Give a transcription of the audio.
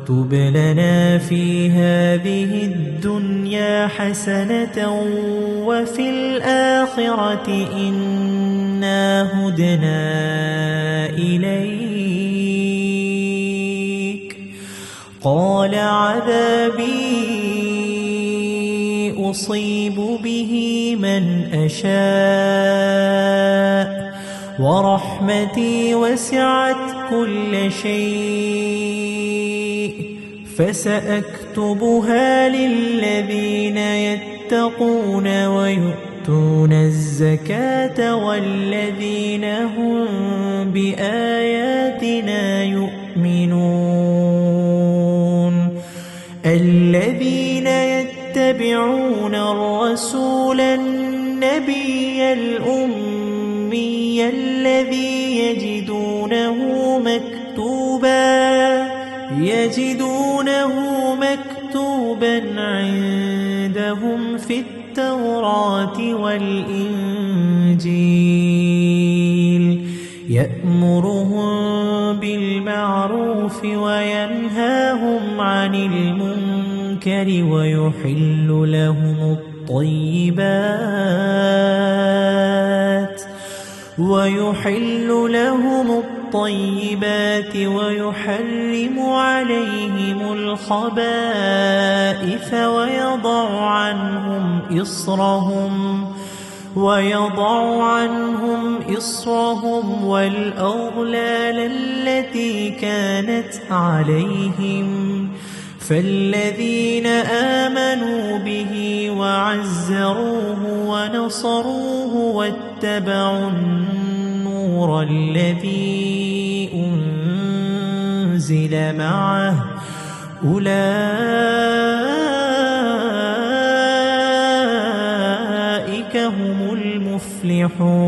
واكتب لنا في هذه الدنيا حسنة وفي الآخرة إنا هدنا إليك. قال عذابي أصيب به من أشاء ورحمتي وسعت كل شيء فسأكتبها للذين يتقون ويؤتون الزكاة والذين هم بآياتنا يؤمنون. الذين يتبعون الرسول النبي الأمي الذي يجدونه مكتوبا عندهم في التوراة والإنجيل يأمرهم بالمعروف وينهاهم عن المنكر ويحل لهم الطيبات ويحرم عليهم الخبائث ويضع عنهم إصرهم والأغلال التي كانت عليهم. فالذين آمنوا به وعزروه ونصروه واتبعوا النور الذي أنزل معه أولئك هم المفلحون.